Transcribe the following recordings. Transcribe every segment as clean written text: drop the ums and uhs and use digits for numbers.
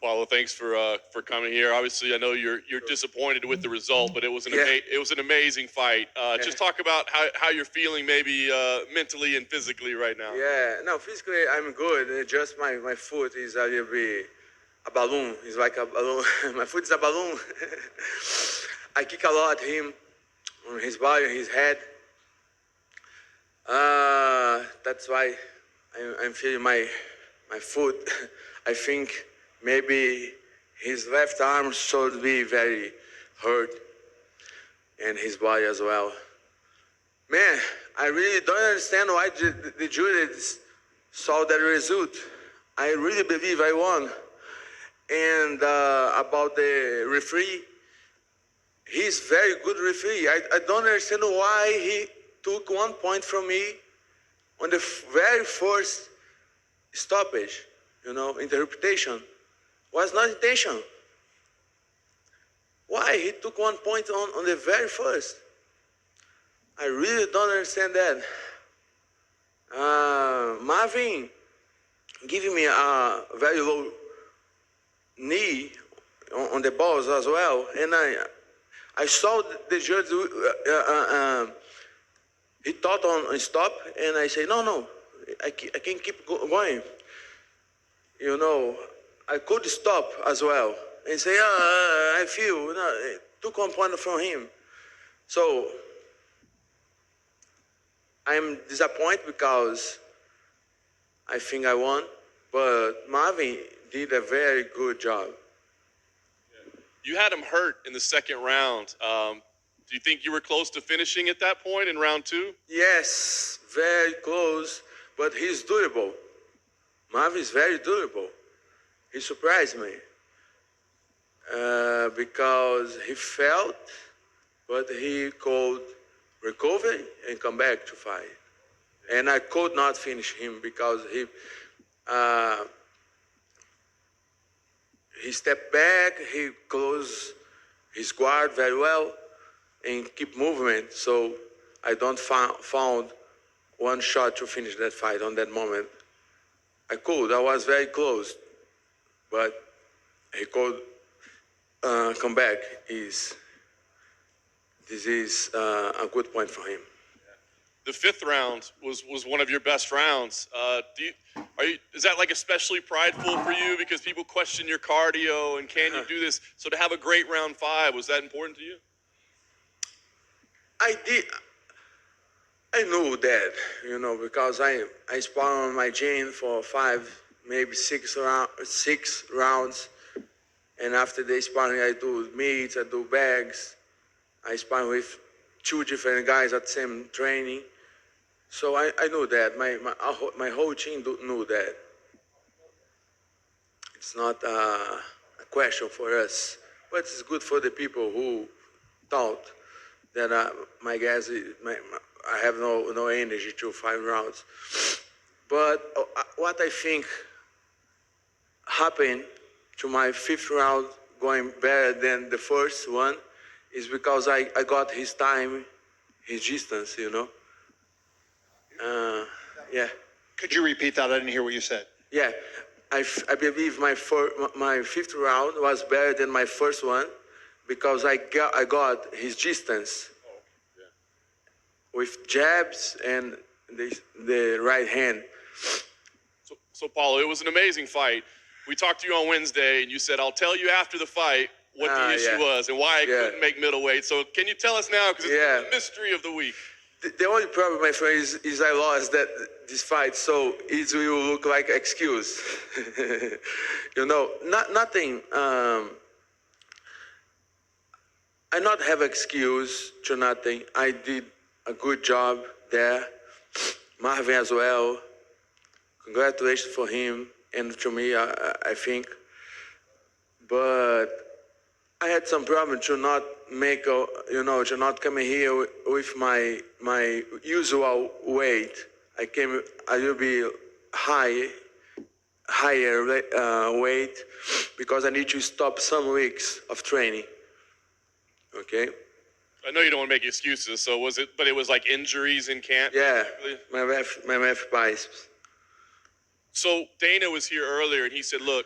Paulo, thanks for coming here. Obviously, I know you're disappointed with the result, but it was an amazing fight. Just talk about how you're feeling, maybe mentally and physically right now. Yeah, no, physically I'm good. Just my foot is a little bit a balloon. It's like a balloon. My foot is a balloon. I kick a lot him on his body, his head. That's why I'm feeling my foot. I think maybe his left arm should be very hurt, and his body as well. Man, I really don't understand why the judges saw that result. I really believe I won. And about the referee, he's very good referee. I don't understand why he took 1 point from me on the very first stoppage, interpretation. Was not intention. Why he took 1 point on the very first? I really don't understand that. Marvin giving me a very low knee on the balls as well, and I saw the judge. He thought on stop, and I say no, I can keep going. I could stop as well and say, I feel took 1 point from him. So I'm disappointed because I think I won, but Marvin did a very good job. You had him hurt in the second round. Do you think you were close to finishing at that point in round two? Yes, very close, but he's durable. Marvin is very durable. He surprised me because he felt, but he could recover and come back to fight. And I could not finish him because he stepped back, he closed his guard very well, and keep movement. So I don't found one shot to finish that fight on that moment. I was very close, but he could come back. This is a good point for him. The fifth round was one of your best rounds. Is that like especially prideful for you because people question your cardio and can you do this? So to have a great round 5, was that important to you? I knew that, because I sparred on my gym for 5, maybe 6 rounds. And after the sparring, I do meets, I do bags. I spar with 2 different guys at the same training. So I knew that. My whole team knew that. It's not a question for us, but it's good for the people who thought that my guys, I have no energy to 5 rounds. But what I think happened to my 5th round going better than the first one is because I got his time, his distance, Yeah. Could you repeat that? I didn't hear what you said. Yeah, I believe my 5th round was better than my first one because I got his distance with jabs and the right hand. So Paulo, it was an amazing fight. We talked to you on Wednesday, and you said, I'll tell you after the fight what the issue was and why I couldn't make middleweight. So can you tell us now, because it's the mystery of the week. The only problem, my friend, is I lost this fight, so it will look like excuse. Nothing. I not have excuse to nothing. I did a good job there. Marvin as well. Congratulations for him and to me, I think. But I had some problem to not make to not come here with my usual weight. I came a little bit higher weight because I need to stop some weeks of training. Okay. I know you don't want to make excuses. So but it was like injuries in camp? Yeah, my left biceps. So Dana was here earlier and he said, look,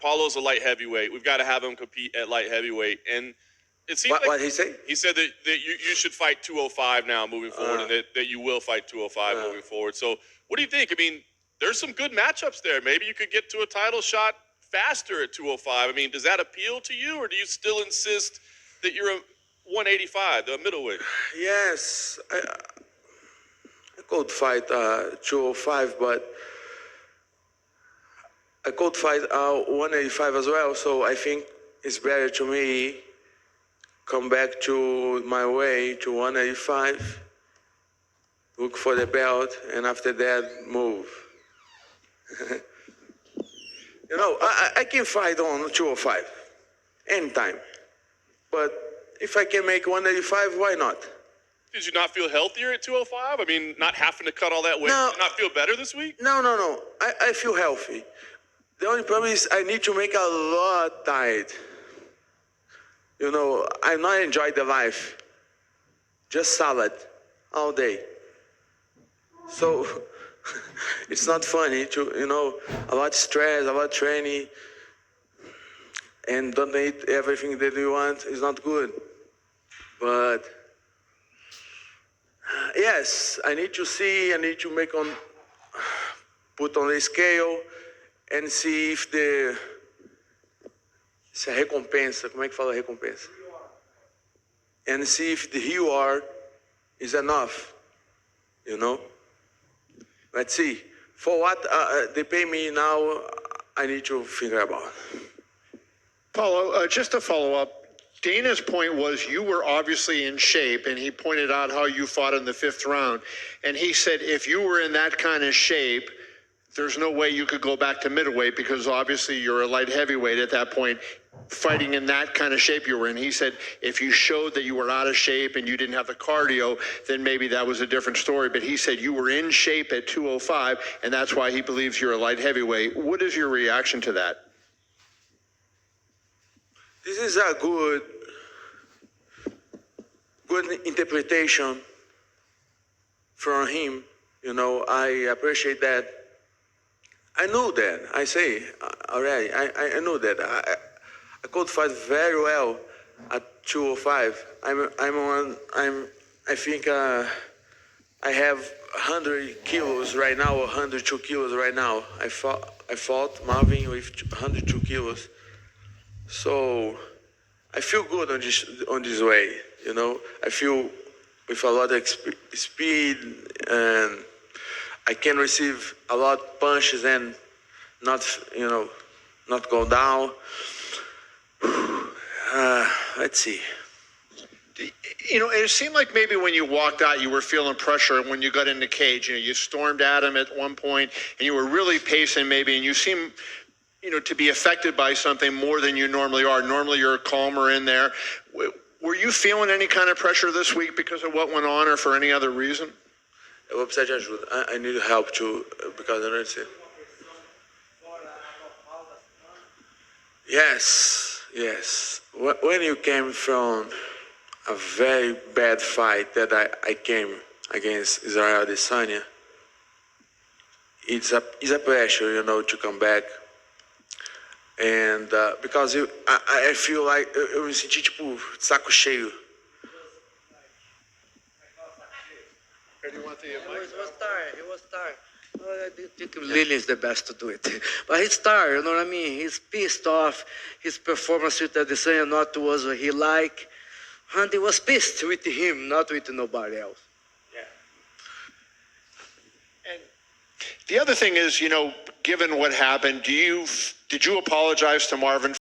Paulo's a light heavyweight. We've got to have him compete at light heavyweight. And it seems What he say? he said that you should fight 205 now moving forward, and that you will fight 205 moving forward. So what do you think? I mean, there's some good matchups there. Maybe you could get to a title shot faster at 205. I mean, does that appeal to you, or do you still insist that you're a 185, the middleweight? Yes, I could fight 205, but I could fight 185 as well. So I think it's better to me come back to my way to 185, look for the belt, and after that move. You know, I can fight on 205 anytime, but if I can make 185, why not? Did you not feel healthier at 205? I mean, not having to cut all that weight. No. Did you not feel better this week? No. I feel healthy. The only problem is I need to make a lot diet. You know, I not enjoy the life. Just salad all day. So it's not funny to, you know, a lot of stress, a lot of training, and don't eat everything that you want is not good. But yes, I need to see, I need to put on the scale and see if se a recompensa, como é que fala recompensa? And see if the reward is enough, you know? Let's see. For what they pay me now, I need to figure about. Paulo, just to follow up, Dana's point was you were obviously in shape, and he pointed out how you fought in the 5th round. And he said if you were in that kind of shape, there's no way you could go back to middleweight because obviously you're a light heavyweight at that point, fighting in that kind of shape you were in. He said if you showed that you were out of shape and you didn't have the cardio, then maybe that was a different story. But he said you were in shape at 205, and that's why he believes you're a light heavyweight. What is your reaction to that? This is a good interpretation from him. You know, I appreciate that. I know that. I say already. I know that. I could fight very well at 205. I think I have 100 kilos right now, or 102 kilos right now. I fought Marvin with 102 kilos. So I feel good on this way, you know. I feel with a lot of speed, and I can receive a lot of punches and not go down. Let's see. You know, it seemed like maybe when you walked out, you were feeling pressure. And when you got in the cage, you know, you stormed at him at one point, and you were really pacing maybe, and you seem, you know, to be affected by something more than you normally are. Normally you're calmer in there. Were you feeling any kind of pressure this week because of what went on or for any other reason? Eu vou precisar de ajuda. I need help too because I don't see. Yes. When you came from a very bad fight that I came against Israel Adesanya, it's a pressure, you know, to come back. And because I feel like eu me senti tipo saco cheio. He was tired. I think Lily is the best to do it. But he's tired, you know what I mean? He's pissed off. His performance with Adesanya not was what he liked. And he was pissed with him, not with nobody else. And the other thing is, you know, given what happened, did you apologize to Marvin